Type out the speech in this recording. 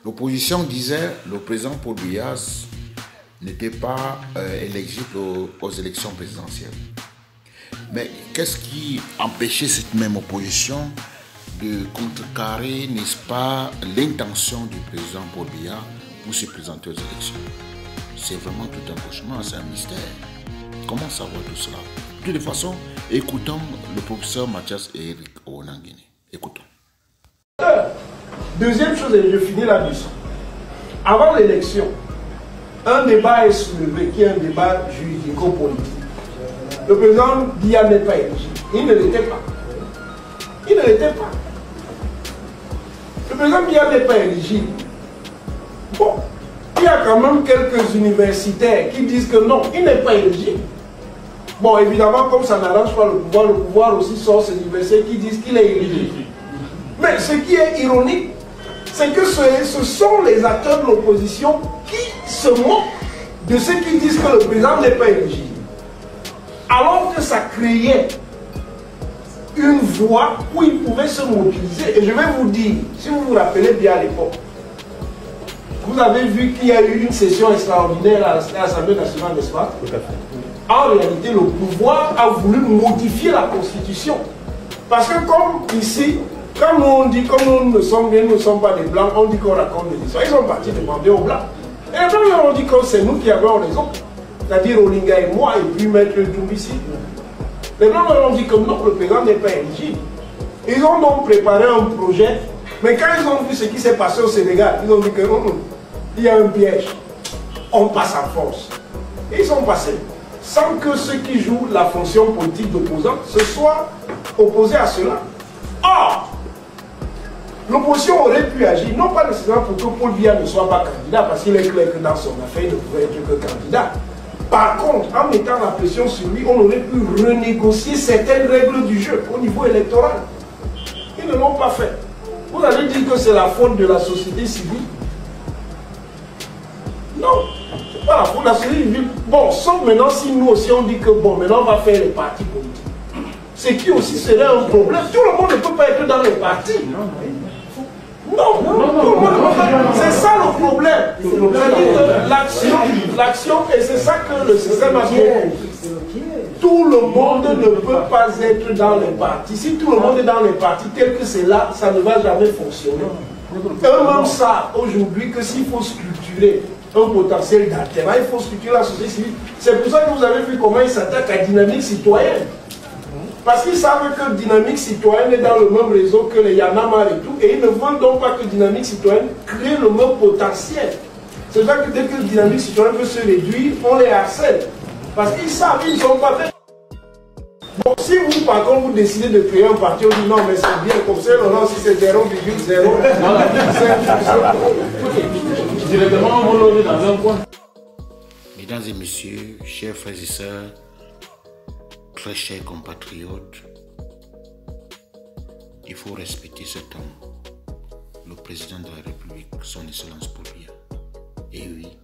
L'opposition disait que le président Paul Biya n'était pas éligible aux élections présidentielles. Mais qu'est-ce qui empêchait cette même opposition de contrecarrer, n'est-ce pas, l'intention du président Paul Biya pour se présenter aux élections? C'est vraiment tout un cauchemar, c'est un mystère. Comment savoir tout cela? De toute façon, écoutons le professeur Mathias et Eric Onangini. Écoutons. Deuxième chose, et je finis là-dessus. Avant l'élection, un débat est soulevé, qui est un débat juridico-politique. Le président Biya n'est pas éligible. Il ne l'était pas. Il ne l'était pas. Le président Biya n'est pas éligible. Bon, il y a quand même quelques universitaires qui disent que non, il n'est pas éligible. Bon, évidemment, comme ça n'arrange pas le pouvoir aussi sort ces universitaires qui disent qu'il est éligible. Mais ce qui est ironique, c'est que ce sont les acteurs de l'opposition qui se moquent de ceux qui disent que le président n'est pas éligible. Alors que ça créait une voie où ils pouvaient se mobiliser. Et je vais vous dire, si vous vous rappelez bien à l'époque, vous avez vu qu'il y a eu une session extraordinaire à l'Assemblée nationale, n'est-ce pas? Tout à fait. En réalité, le pouvoir a voulu modifier la Constitution. Parce que comme ici, quand nous on dit, comme nous ne sommes pas des Blancs, on dit qu'on raconte des histoires. Ils sont partis demander aux Blancs. Et les Blancs ont dit que c'est nous qui avons raison. C'est-à-dire Olinga et moi, et puis Maître Doumbissi. Les Blancs ont dit que non, le président n'est pas éligible. Ils ont donc préparé un projet, mais quand ils ont vu ce qui s'est passé au Sénégal, ils ont dit que non, il y a un piège. On passe en force. Et ils sont passés, sans que ceux qui jouent la fonction politique d'opposant se soient opposés à cela. Or, l'opposition aurait pu agir, non pas nécessairement pour que Paul Biya ne soit pas candidat, parce qu'il est clair que dans son affaire, il ne pouvait être que candidat. Par contre, en mettant la pression sur lui, on aurait pu renégocier certaines règles du jeu au niveau électoral. Ils ne l'ont pas fait. Vous allez dire que c'est la faute de la société civile? Non, c'est pas la faute de la société civile. Bon, sauf maintenant si nous aussi on dit que bon, maintenant on va faire les partis politiques. Ce qui aussi serait un problème. Tout le monde ne peut pas être dans les partis. Non, c'est ça le problème. L'action, et c'est ça que le système a fait. Tout le monde ne peut pas être dans les partis. Si tout le monde est dans les partis tel que c'est là, ça ne va jamais fonctionner. Eux-mêmes savent aujourd'hui que s'il faut structurer un potentiel d'alternance, il faut structurer la société civile. C'est pour ça que vous avez vu comment ils s'attaquent à Dynamique Citoyenne. Parce qu'ils savent que Dynamique Citoyenne est dans le même réseau que les Yanamar et tout, et ils ne veulent donc pas que Dynamique Citoyenne crée le même potentiel. C'est ça que dès que Dynamique Citoyenne peut se réduire, on les harcèle. Parce qu'ils savent qu'ils ne sont pas faits. Bon, si vous, par contre, vous décidez de créer un parti, on dit non, mais c'est bien comme ça, non, si c'est 0,0. Directement, on va le dans un coin. Mesdames et messieurs, chers frères et sœurs, très chers compatriotes, il faut respecter cet homme, le président de la République, son Excellence Paul Biya. Et oui,